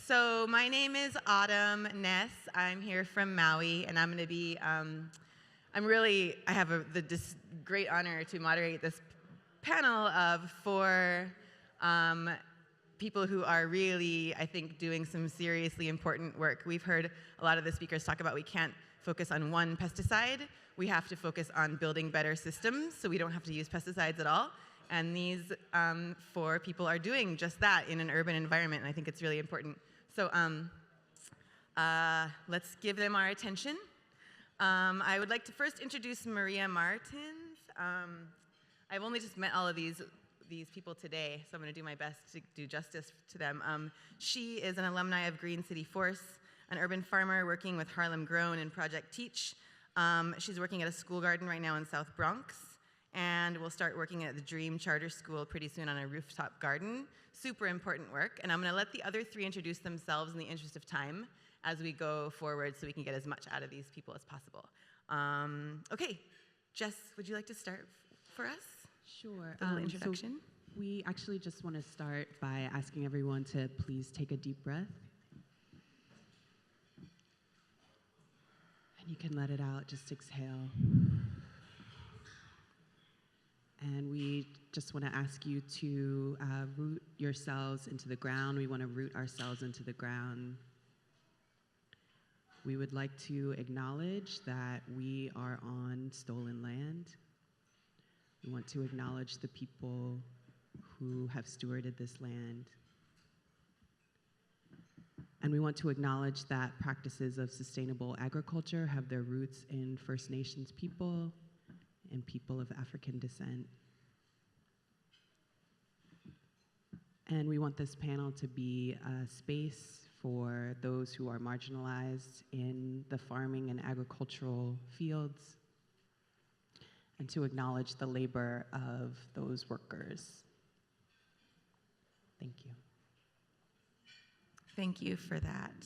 So my name is Autumn Ness. I'm here from Maui, and I'm going to be, I have this great honor to moderate this panel of four people who are really, I think, doing some seriously important work. We've heard a lot of the speakers talk about we can't focus on one pesticide. We have to focus on building better systems so we don't have to use pesticides at all. And these four people are doing just that in an urban environment, and I think it's really important. So let's give them our attention. I would like to first introduce Maria Martins. I've only just met all of these people today, so I'm going to do my best to do justice to them. She is an alumni of Green City Force, an urban farmer working with Harlem Grown and Project Teach. She's working at a school garden right now in South Bronx, and we'll start working at the Dream Charter School pretty soon on a rooftop garden. Super important work, and I'm going to let the other three introduce themselves in the interest of time as we go forward so we can get as much out of these people as possible. Okay, Jess, would you like to start for us? Sure. A little introduction. So we actually just want to start by asking everyone to please take a deep breath. And you can let it out, just exhale. And we just want to ask you to root yourselves into the ground. We want to root ourselves into the ground. We would like to acknowledge that we are on stolen land. We want to acknowledge the people who have stewarded this land. And we want to acknowledge that practices of sustainable agriculture have their roots in First Nations people and people of African descent. And we want this panel to be a space for those who are marginalized in the farming and agricultural fields, and to acknowledge the labor of those workers. Thank you. Thank you for that.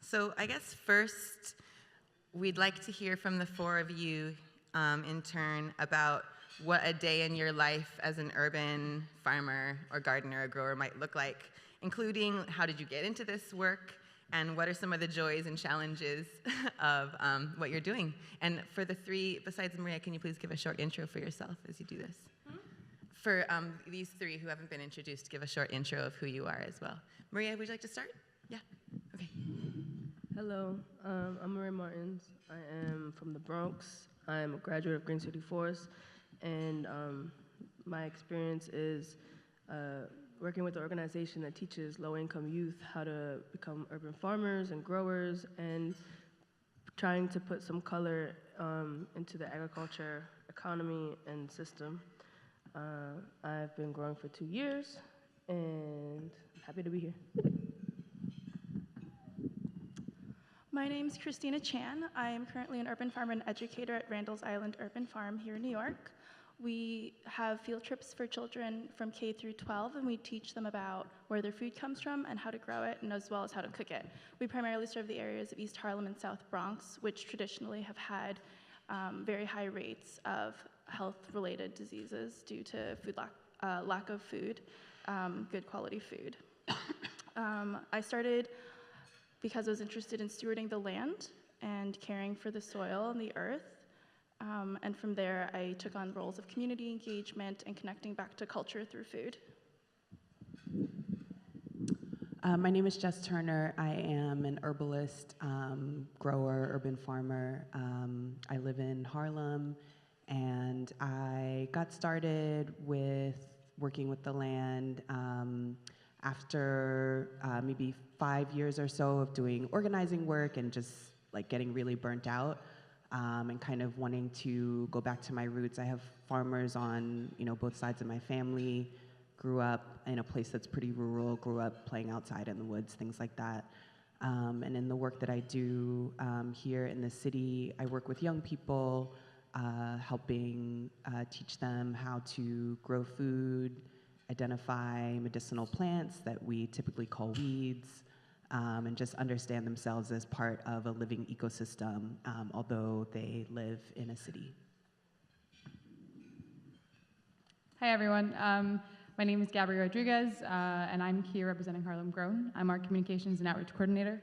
So I guess first, we'd like to hear from the four of you in turn about what a day in your life as an urban farmer or gardener or grower might look like, including how did you get into this work, and what are some of the joys and challenges of what you're doing? And for the three, besides Maria, can you please give a short intro for yourself as you do this? For these three who haven't been introduced, give a short intro of who you are as well. Maria, would you like to start? Yeah, okay. Hello, I'm Maria Martins. I am from the Bronx. I'm a graduate of Green City Force, and my experience is working with an organization that teaches low-income youth how to become urban farmers and growers, and trying to put some color into the agriculture economy and system. I've been growing for 2 years, and happy to be here. My name's Christina Chan. I am currently an urban farmer and educator at Randall's Island Urban Farm here in New York. We have field trips for children from K through 12, and we teach them about where their food comes from and how to grow it, and as well as how to cook it. We primarily serve the areas of East Harlem and South Bronx, which traditionally have had very high rates of health-related diseases due to lack of food, good quality food. I started because I was interested in stewarding the land and caring for the soil and the earth. And from there, I took on roles of community engagement and connecting back to culture through food. My name is Jess Turner. I am an herbalist, grower, urban farmer. I live in Harlem, and I got started with working with the land after maybe 5 years or so of doing organizing work and just like getting really burnt out. And kind of wanting to go back to my roots. I have farmers on, both sides of my family. Grew up in a place that's pretty rural. Grew up playing outside in the woods, things like that. And in the work that I do here in the city, I work with young people, helping teach them how to grow food, identify medicinal plants that we typically call weeds. And just understand themselves as part of a living ecosystem, although they live in a city. Hi, everyone. My My name is Gabriella Rodriguez, and I'm here representing Harlem Grown. I'm our communications and outreach coordinator.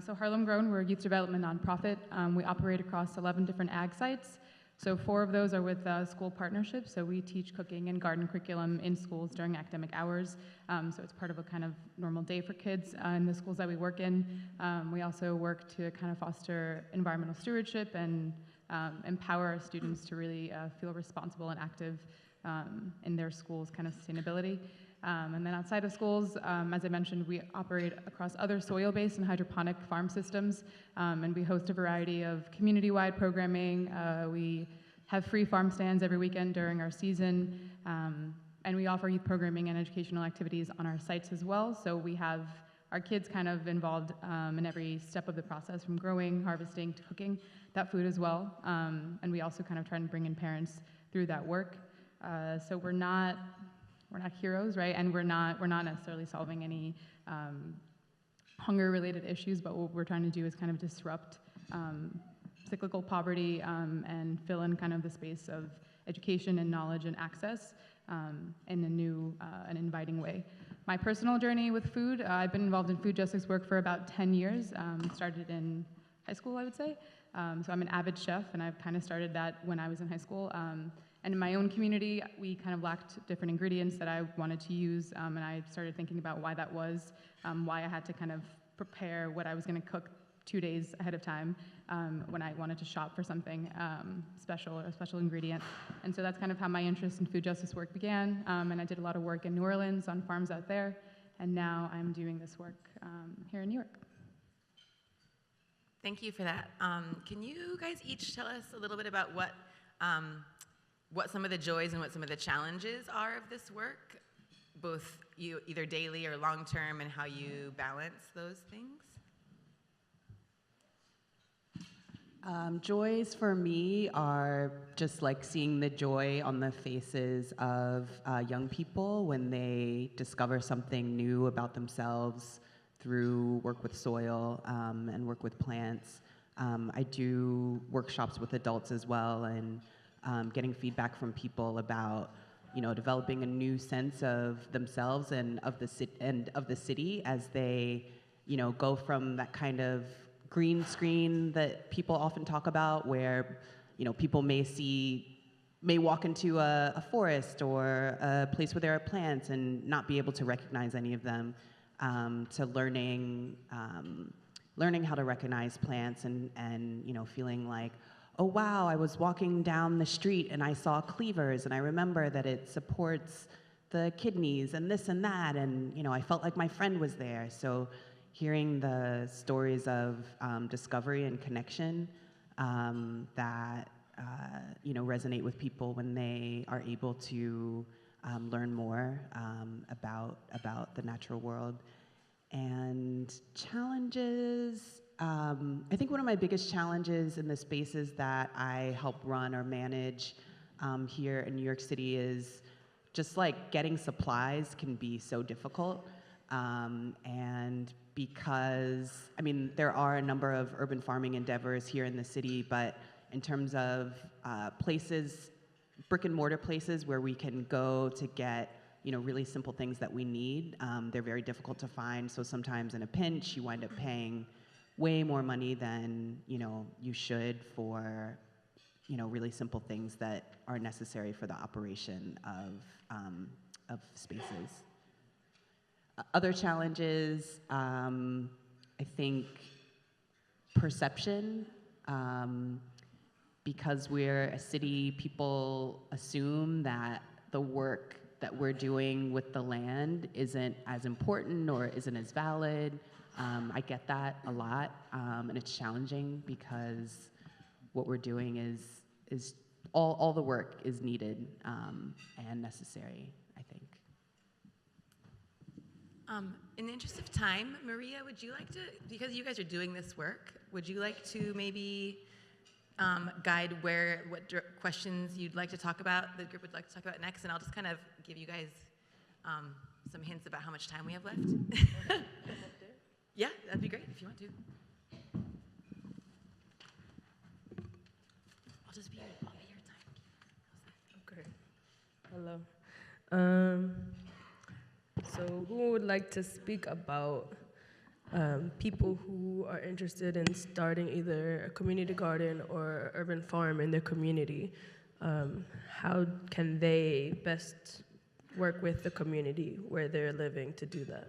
So Harlem Grown, we're a youth development nonprofit. We operate across 11 different ag sites. So 4 of those are with school partnerships. So we teach cooking and garden curriculum in schools during academic hours. So it's part of a kind of normal day for kids in the schools that we work in. We also work to kind of foster environmental stewardship and empower our students to really feel responsible and active in their schools' kind of sustainability. And then outside of schools, as I mentioned, we operate across other soil-based and hydroponic farm systems, and we host a variety of community-wide programming. We have free farm stands every weekend during our season, and we offer youth programming and educational activities on our sites as well. So we have our kids kind of involved in every step of the process, from growing, harvesting, to cooking that food as well. And we also kind of try and bring in parents through that work. So we're not heroes, right? And we're not necessarily solving any hunger-related issues, but what we're trying to do is kind of disrupt cyclical poverty and fill in kind of the space of education and knowledge and access in a new and inviting way. My personal journey with food, I've been involved in food justice work for about 10 years. Started in high school, I would say. So I'm an avid chef, and I've kind of started that when I was in high school. And in my own community, we kind of lacked different ingredients that I wanted to use, and I started thinking about why that was, why I had to kind of prepare what I was going to cook 2 days ahead of time when I wanted to shop for something special or a special ingredient. And so that's kind of how my interest in food justice work began, and I did a lot of work in New Orleans on farms out there, and now I'm doing this work here in New York. Thank you for that. Can you guys each tell us a little bit about what some of the joys and what some of the challenges are of this work, both either daily or long-term, and how you balance those things? Joys for me are just like seeing the joy on the faces of young people when they discover something new about themselves through work with soil and work with plants. I do workshops with adults as well, and getting feedback from people about, developing a new sense of themselves and of the city as they, go from that kind of green screen that people often talk about, where, people may walk into a forest or a place where there are plants and not be able to recognize any of them, to learning how to recognize plants and feeling like, oh wow, I was walking down the street and I saw cleavers, and I remember that it supports the kidneys and this and that, and I felt like my friend was there. So hearing the stories of discovery and connection that resonate with people when they are able to learn more about the natural world. And challenges, I think one of my biggest challenges in the spaces that I help run or manage here in New York City is just like getting supplies can be so difficult. And because, there are a number of urban farming endeavors here in the city, but in terms of places, brick and mortar places where we can go to get really simple things that we need, they're very difficult to find. So sometimes in a pinch, you wind up paying way more money than you should for really simple things that are necessary for the operation of spaces. Other challenges, I think perception. Because we're a city, people assume that the work that we're doing with the land isn't as important or isn't as valid. I get that a lot, and it's challenging because what we're doing is all the work is needed and necessary, I think. In the interest of time, Maria, would you like to, because you guys are doing this work, would you like to maybe guide what questions you'd like to talk about, the group would like to talk about next, and I'll just kind of give you guys some hints about how much time we have left. Yeah, that'd be great if you want to. I'll be your time. Okay. Hello. So who would like to speak about people who are interested in starting either a community garden or urban farm in their community? How can they best work with the community where they're living to do that?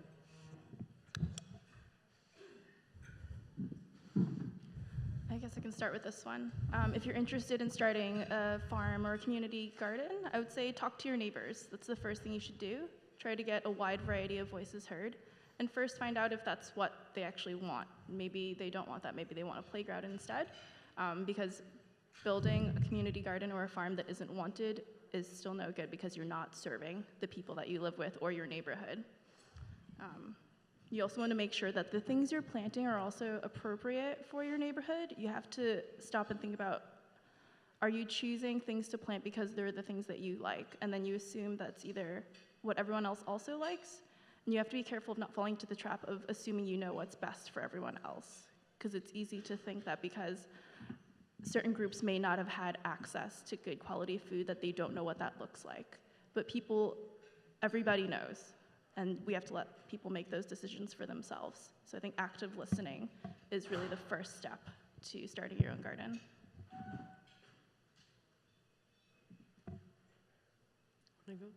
I guess I can start with this one. If you're interested in starting a farm or a community garden, I would say talk to your neighbors. That's the first thing you should do. Try to get a wide variety of voices heard. And first find out if that's what they actually want. Maybe they don't want that, maybe they want a playground instead. Because building a community garden or a farm that isn't wanted is still no good because you're not serving the people that you live with or your neighborhood. You also want to make sure that the things you're planting are also appropriate for your neighborhood. You have to stop and think about, are you choosing things to plant because they're the things that you like? And then you assume that's either what everyone else also likes. And you have to be careful of not falling into the trap of assuming you know what's best for everyone else. Because it's easy to think that because certain groups may not have had access to good quality food that they don't know what that looks like. But everybody knows. And we have to let people make those decisions for themselves. So I think active listening is really the first step to starting your own garden. I agree.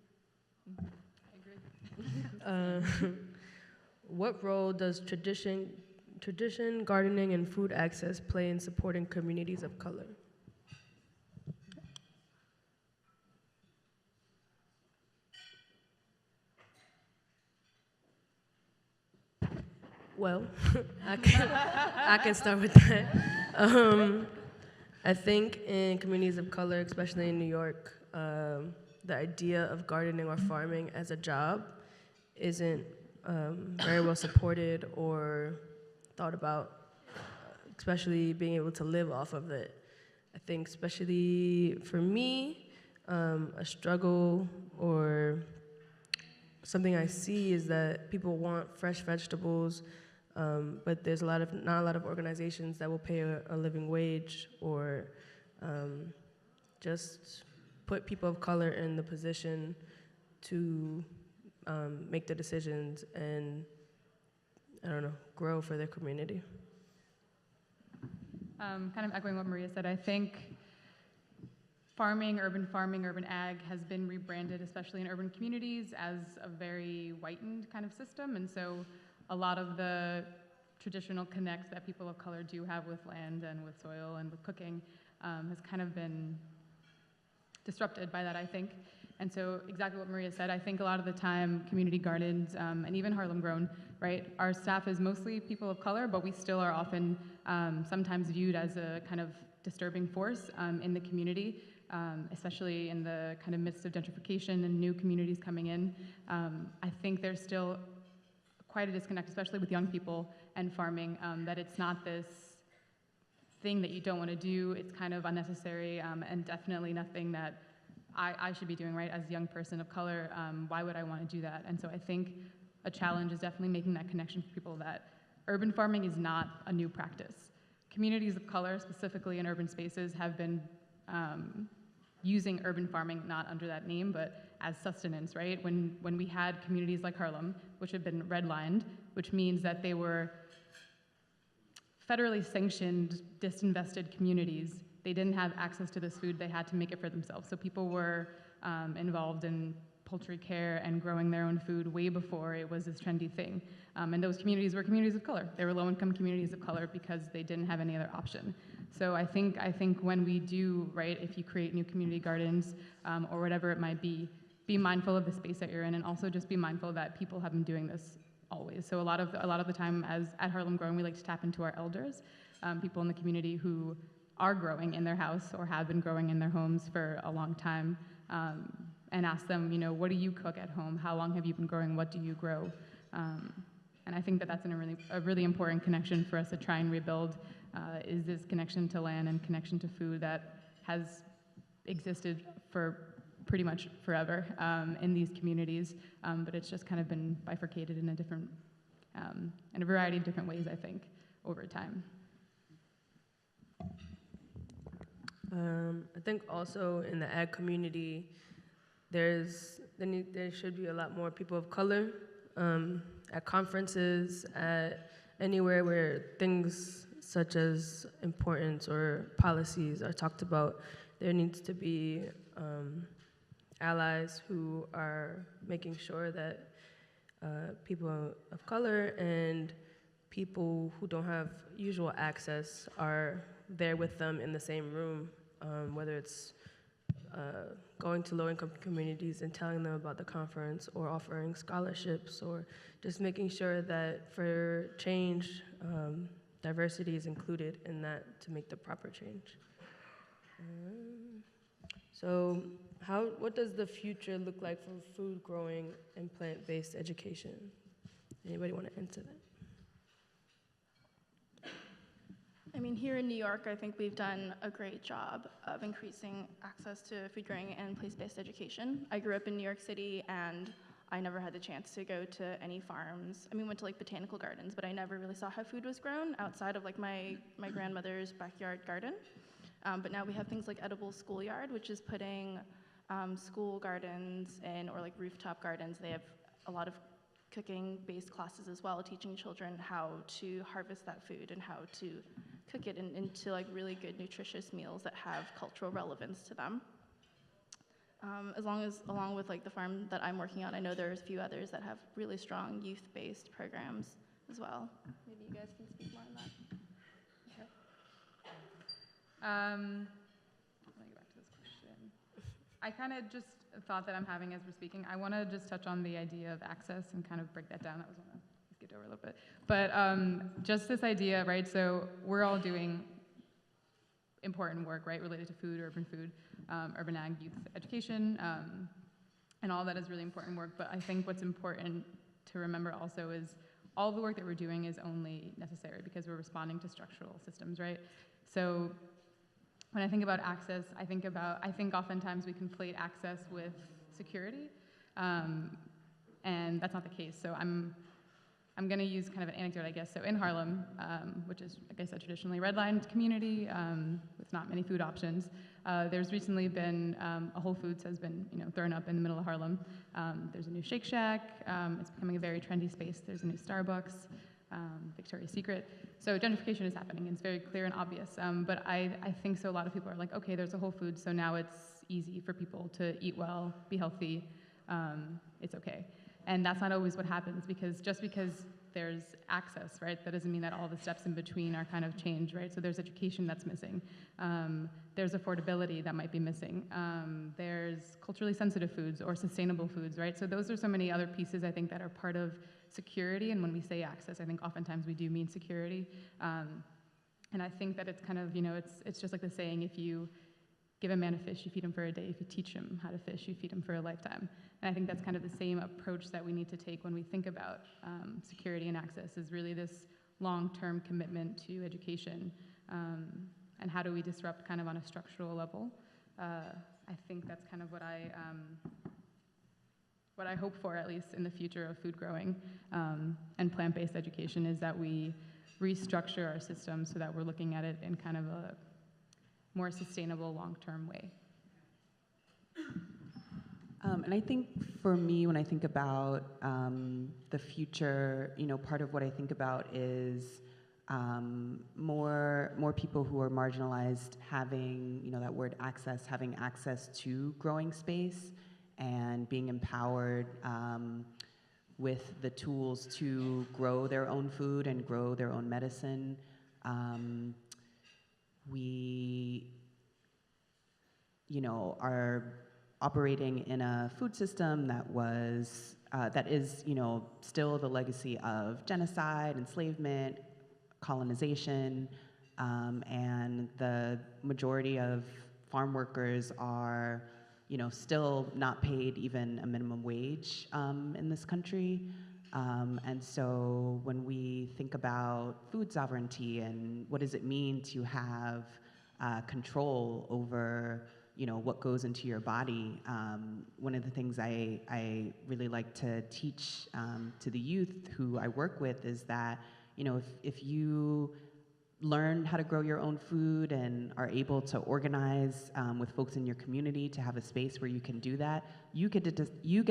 What role does tradition, gardening, and food access play in supporting communities of color? Well, I can start with that. I think in communities of color, especially in New York, the idea of gardening or farming as a job isn't very well supported or thought about, especially being able to live off of it. I think especially for me, a struggle or something I see is that people want fresh vegetables, but there's not a lot of organizations that will pay a living wage or just put people of color in the position to make the decisions and, I don't know, grow for their community. Kind of echoing what Maria said, I think farming, urban ag has been rebranded, especially in urban communities, as a very whitened kind of system. And so a lot of the traditional connects that people of color do have with land and with soil and with cooking has kind of been disrupted by that, I think. And so exactly what Maria said, I think a lot of the time community gardens and even Harlem Grown, right, our staff is mostly people of color, but we still are often sometimes viewed as a kind of disturbing force in the community, especially in the kind of midst of gentrification and new communities coming in. I think there's still quite a disconnect, especially with young people and farming, that it's not this thing that you don't want to do. It's kind of unnecessary and definitely nothing that I should be doing, right, as a young person of color. Why would I want to do that? And so I think a challenge is definitely making that connection for people that urban farming is not a new practice. Communities of color, specifically in urban spaces, have been using urban farming not under that name, but as sustenance, right? When we had communities like Harlem, which have been redlined, which means that they were federally sanctioned, disinvested communities. They didn't have access to this food, they had to make it for themselves. So people were involved in poultry care and growing their own food way before it was this trendy thing. And those communities were communities of color. They were low-income communities of color because they didn't have any other option. So I think when we do, right, if you create new community gardens or whatever it might be mindful of the space that you're in, and also just be mindful that people have been doing this always. So a lot of the time, as at Harlem Grown, we like to tap into our elders, people in the community who are growing in their house or have been growing in their homes for a long time, and ask them, you know, what do you cook at home? How long have you been growing? What do you grow? And I think that that's a really important connection for us to try and rebuild, is this connection to land and connection to food that has existed for pretty much forever in these communities, but it's just kind of been bifurcated in a variety of different ways, I think, over time. I think also in the ag community, there should be a lot more people of color at conferences, at anywhere where things such as importance or policies are talked about, there needs to be allies who are making sure that people of color and people who don't have usual access are there with them in the same room, whether it's going to low-income communities and telling them about the conference, or offering scholarships, or just making sure that for change, diversity is included in that to make the proper change. So what does the future look like for food growing and plant-based education? Anybody want to answer that? I mean, here in New York, I think we've done a great job of increasing access to food growing and place-based education. I grew up in New York City, and I never had the chance to go to any farms. I mean, went to like botanical gardens, but I never really saw how food was grown outside of like my grandmother's backyard garden. But now we have things like Edible Schoolyard, which is putting school gardens in, or like rooftop gardens. They have a lot of cooking-based classes as well, teaching children how to harvest that food and how to cook it into like really good, nutritious meals that have cultural relevance to them. Along with like the farm that I'm working on, I know there's a few others that have really strong youth-based programs as well. Maybe you guys can speak more on that. Let me get back to this question. I kind of just thought that I'm having as we're speaking. I want to just touch on the idea of access and kind of break that down. That was one I skipped over a little bit. But just this idea, right? So we're all doing important work, right, related to food, urban ag, youth education, and all that is really important work. But I think what's important to remember also is all the work that we're doing is only necessary because we're responding to structural systems, right? So when I think about access, I think oftentimes we conflate access with security, and that's not the case. So I'm going to use kind of an anecdote, I guess. So in Harlem, which is, like I said, traditionally redlined community with not many food options, there's recently been a Whole Foods has been thrown up in the middle of Harlem. There's a new Shake Shack. It's becoming a very trendy space. There's a new Starbucks. Victoria's Secret. So gentrification is happening, and it's very clear and obvious. But I think so a lot of people are like, okay, there's a Whole Foods, so now it's easy for people to eat well, be healthy, it's okay. And that's not always what happens, because just because there's access, right, that doesn't mean that all the steps in between are kind of changed, right? So there's education that's missing. There's affordability that might be missing. There's culturally sensitive foods or sustainable foods, right? So those are so many other pieces, I think, that are part of security, and when we say access, I think oftentimes we do mean security. And I think that it's kind of, it's just like the saying, if you give a man a fish, you feed him for a day. If you teach him how to fish, you feed him for a lifetime. And I think that's kind of the same approach that we need to take when we think about security and access, is really this long-term commitment to education, and how do we disrupt kind of on a structural level. I think that's kind of what I hope for, at least in the future of food growing and plant-based education, is that we restructure our system so that we're looking at it in kind of a more sustainable long-term way. And I think for me, when I think about the future, part of what I think about is more people who are marginalized having, that word access, having access to growing space and being empowered with the tools to grow their own food and grow their own medicine. We, are operating in a food system that is, still the legacy of genocide, enslavement, colonization, and the majority of farm workers are, still not paid even a minimum wage in this country. And so when we think about food sovereignty and what does it mean to have control over, what goes into your body, one of the things I really like to teach to the youth who I work with is that, if you learn how to grow your own food and are able to organize with folks in your community to have a space where you can do that, you get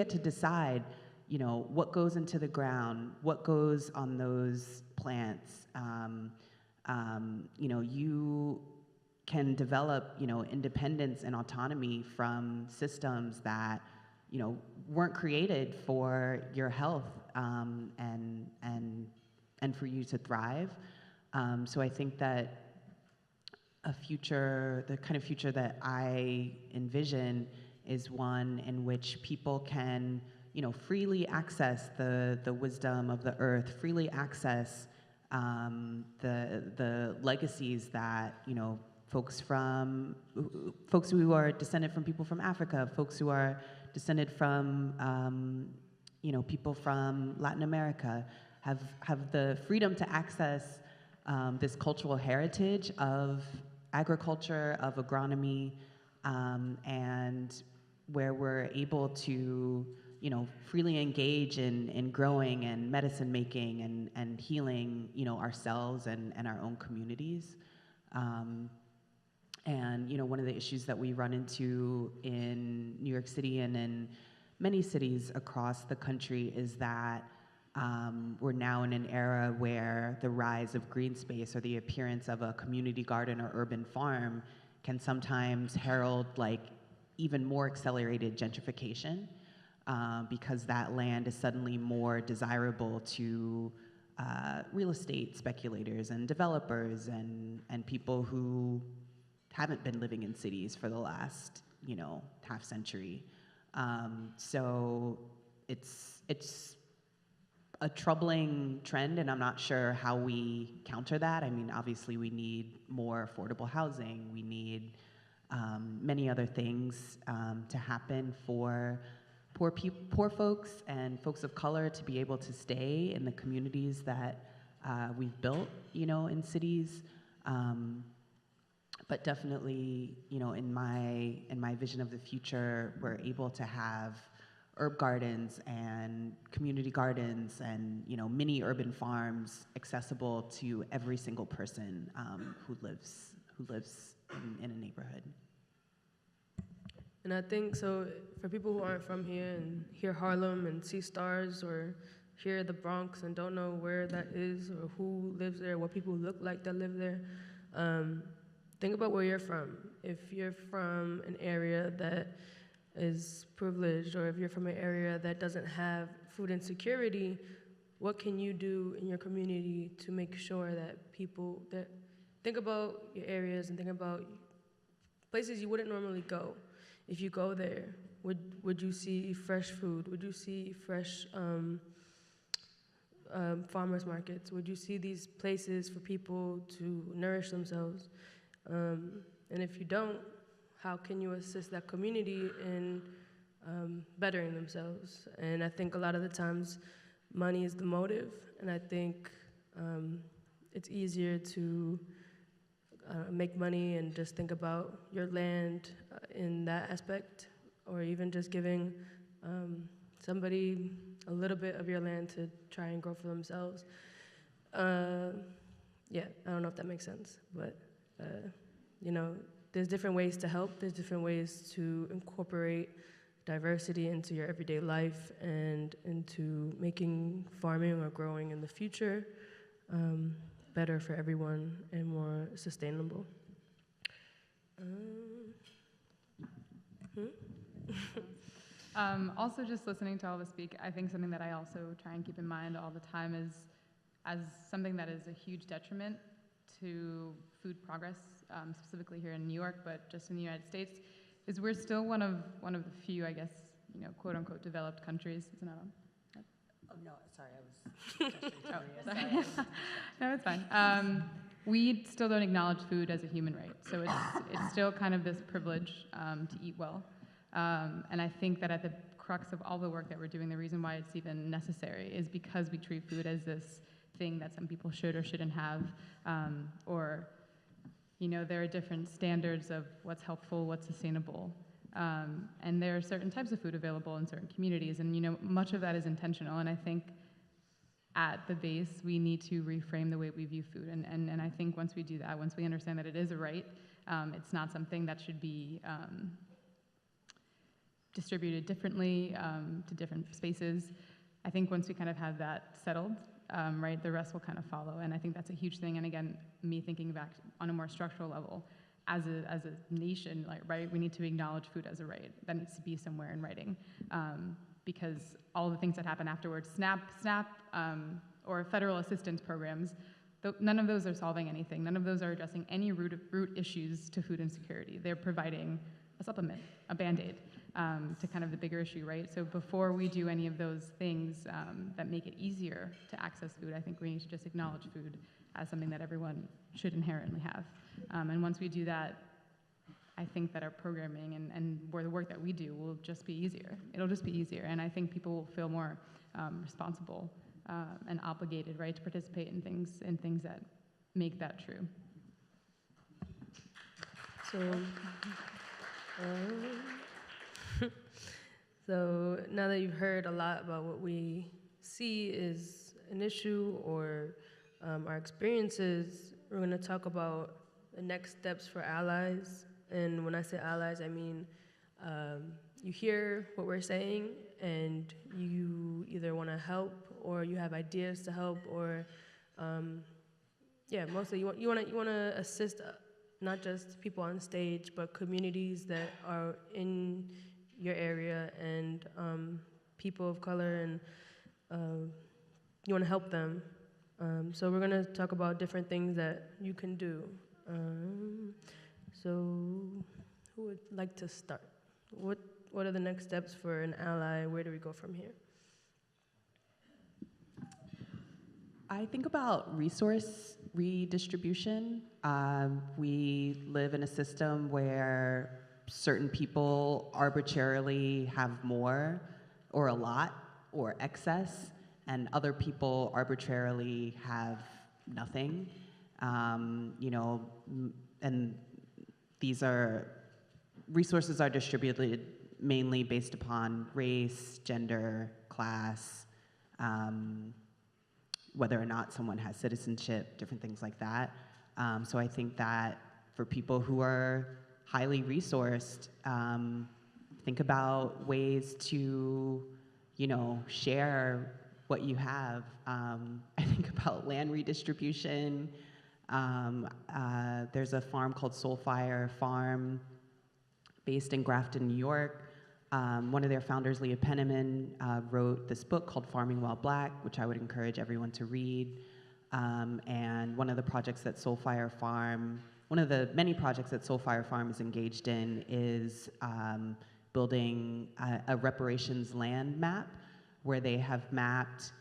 to decide, what goes into the ground, what goes on those plants. You can develop, independence and autonomy from systems that, weren't created for your health and for you to thrive. So I think that the kind of future that I envision is one in which people can, freely access the wisdom of the earth, freely access the legacies that, folks who are descended from people from Africa, folks who are descended from, people from Latin America, have the freedom to access this cultural heritage of agriculture, of agronomy, and where we're able to, freely engage in growing and medicine making and healing, ourselves and our own communities. And one of the issues that we run into in New York City and in many cities across the country is that we're now in an era where the rise of green space or the appearance of a community garden or urban farm can sometimes herald even more accelerated gentrification because that land is suddenly more desirable to real estate speculators and developers and people who haven't been living in cities for the last, half century. So it's a troubling trend, and I'm not sure how we counter that. I mean, obviously we need more affordable housing. We need many other things to happen for poor folks and folks of color to be able to stay in the communities that we've built, in cities. But definitely, in my vision of the future, we're able to have herb gardens and community gardens and mini urban farms accessible to every single person who lives in a neighborhood. And I think so for people who aren't from here and hear Harlem and see stars or hear the Bronx and don't know where that is or who lives there, what people look like that live there, think about where you're from. If you're from an area that is privileged, or if you're from an area that doesn't have food insecurity, what can you do in your community to make sure that think about your areas and think about places you wouldn't normally go. If you go there, would you see fresh food? Would you see fresh farmers markets? Would you see these places for people to nourish themselves? And if you don't, how can you assist that community in bettering themselves? And I think a lot of the times money is the motive, and I think it's easier to make money and just think about your land in that aspect, or even just giving somebody a little bit of your land to try and grow for themselves. Yeah, I don't know if that makes sense, but there's different ways to help. There's different ways to incorporate diversity into your everyday life and into making farming or growing in the future better for everyone and more sustainable. Also, just listening to all this speak, I think something that I also try and keep in mind all the time is, as something that is a huge detriment to food progress, specifically here in New York, but just in the United States, is we're still one of the few, I guess, quote unquote developed countries. Isn't that on? Oh no, sorry, I was gesturing to Maria. Sorry. No, it's fine. We still don't acknowledge food as a human right, so it's still kind of this privilege to eat well. And I think that at the crux of all the work that we're doing, the reason why it's even necessary is because we treat food as this thing that some people should or shouldn't have, or there are different standards of what's helpful, what's sustainable. And there are certain types of food available in certain communities, and much of that is intentional. And I think at the base, we need to reframe the way we view food. And I think once we do that, once we understand that it is a right, it's not something that should be distributed differently to different spaces, I think once we kind of have that settled, right, the rest will kind of follow. And I think that's a huge thing. And again, me thinking back on a more structural level, as a nation, like, right, we need to acknowledge food as a right. That needs to be somewhere in writing, because all the things that happen afterwards, SNAP, or federal assistance programs, none of those are solving anything. None of those are addressing any root issues to food insecurity. They're providing a supplement, a Band-Aid, to kind of the bigger issue, right? So before we do any of those things that make it easier to access food, I think we need to just acknowledge food as something that everyone should inherently have. And once we do that, I think that our programming and the work that we do will just be easier. It'll just be easier, and I think people will feel more responsible and obligated, right, to participate in things that make that true. So now that you've heard a lot about what we see is an issue or our experiences, we're going to talk about the next steps for allies. And when I say allies, I mean you hear what we're saying and you either want to help or you have ideas to help, or mostly you want to assist not just people on stage, but communities that are in your area and people of color, and you want to help them. So we're going to talk about different things that you can do. So who would like to start? What are the next steps for an ally? Where do we go from here? I think about resource redistribution. We live in a system where certain people arbitrarily have more or a lot or excess, and other people arbitrarily have nothing. And resources are distributed mainly based upon race, gender, class, whether or not someone has citizenship, different things like that. So I think that for people who are highly resourced, think about ways to, share what you have. I think about land redistribution. There's a farm called Soulfire Farm based in Grafton, New York. One of their founders, Leah Penniman, wrote this book called Farming While Black, which I would encourage everyone to read. And one of the many projects that Soulfire Farm is engaged in is building a reparations land map, where they have mapped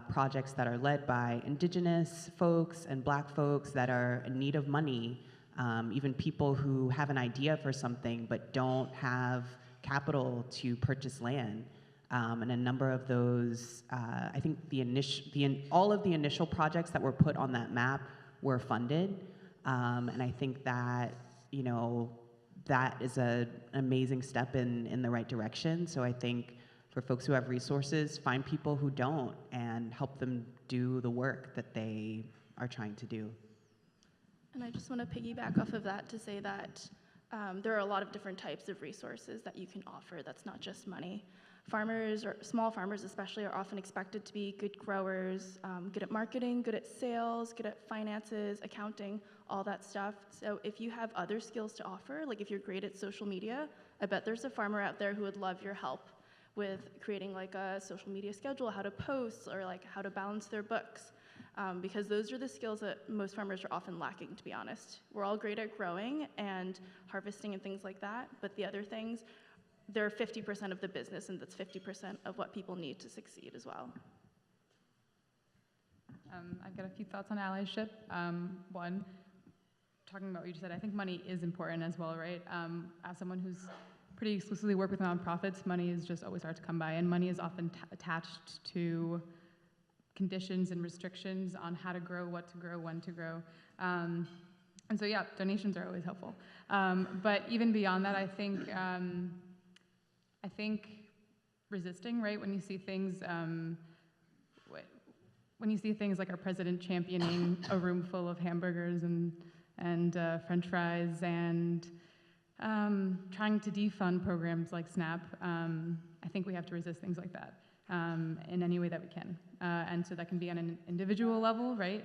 projects that are led by indigenous folks and black folks that are in need of money, even people who have an idea for something but don't have capital to purchase land. And a number of those, I think all of the initial projects that were put on that map were funded. And I think that, that is an amazing step in the right direction. So I think for folks who have resources, find people who don't and help them do the work that they are trying to do. And I just want to piggyback off of that to say that there are a lot of different types of resources that you can offer. That's not just money. Farmers, or small farmers especially, are often expected to be good growers, good at marketing, good at sales, good at finances, accounting, all that stuff. So if you have other skills to offer, like if you're great at social media, I bet there's a farmer out there who would love your help with creating like a social media schedule, how to post, or like how to balance their books. Because those are the skills that most farmers are often lacking, to be honest. We're all great at growing and harvesting and things like that, but the other things, they're 50% of the business, and that's 50% of what people need to succeed as well. I've got a few thoughts on allyship. One, talking about what you just said, I think money is important as well, right? As someone who's pretty exclusively worked with nonprofits, money is just always hard to come by, and money is often attached to conditions and restrictions on how to grow, what to grow, when to grow. And so, yeah, donations are always helpful. But even beyond that, I think resisting, right? When you see things, like our president championing a room full of hamburgers and French fries, and trying to defund programs like SNAP, I think we have to resist things like that. in any way that we can. And so that can be on an individual level, right?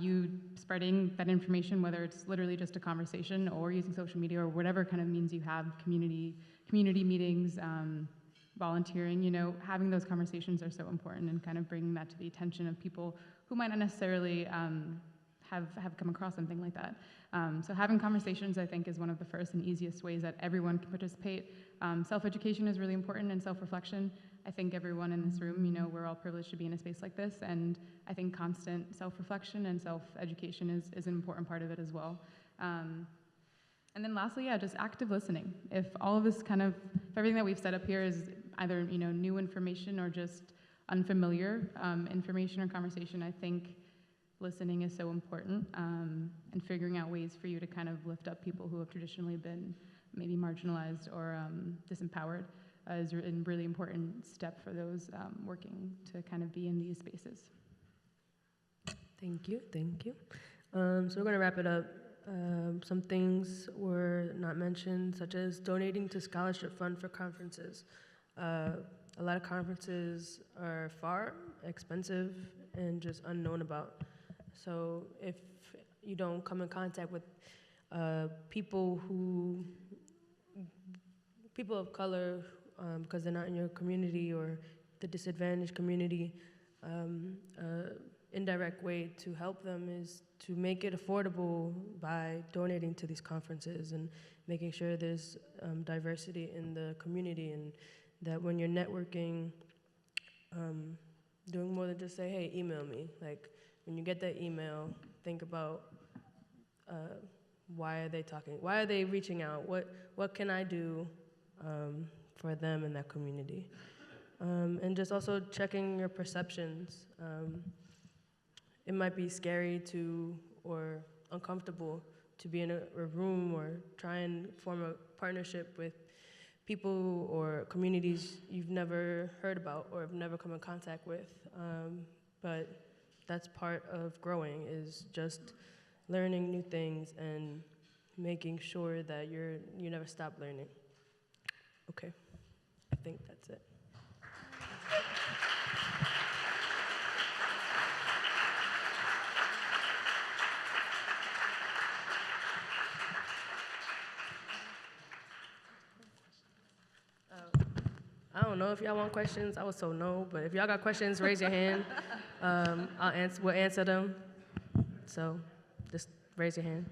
You spreading that information, whether it's literally just a conversation or using social media or whatever kind of means you have, community meetings, volunteering, having those conversations are so important, and kind of bringing that to the attention of people who might not necessarily have come across something like that. So having conversations, I think, is one of the first and easiest ways that everyone can participate. Self-education is really important, and self-reflection. I think everyone in this room, we're all privileged to be in a space like this, and I think constant self-reflection and self-education is an important part of it as well. And then lastly, just active listening. If all of this if everything that we've set up here is either, new information or just unfamiliar information or conversation, I think listening is so important, and figuring out ways for you to kind of lift up people who have traditionally been maybe marginalized or disempowered is a really important step for those working to kind of be in these spaces. Thank you. So we're going to wrap it up. Some things were not mentioned, such as donating to scholarship fund for conferences. A lot of conferences are far, expensive, and just unknown about. So if you don't come in contact with people of color, because they're not in your community or the disadvantaged community, indirect way to help them is to make it affordable by donating to these conferences and making sure there's diversity in the community, and that when you're networking, doing more than just say, hey, email me. Like, when you get that email, think about why are they talking? Why are they reaching out? What can I do for them in that community? And just also checking your perceptions. It might be scary or uncomfortable to be in a room or try and form a partnership with people or communities you've never heard about or have never come in contact with. But that's part of growing, is just learning new things and making sure that you never stop learning. Okay, I think that's it. I don't know if y'all want questions. I was told no, but if y'all got questions, raise your hand. We'll answer them. So just raise your hand.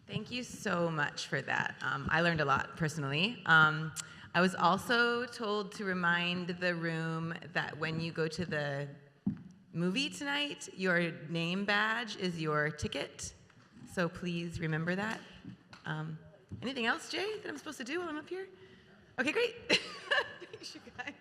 Thank you so much for that. I learned a lot personally. I was also told to remind the room that when you go to the movie tonight, your name badge is your ticket. So please remember that. Anything else, Jay, that I'm supposed to do while I'm up here? Okay, great. Thanks, you guys.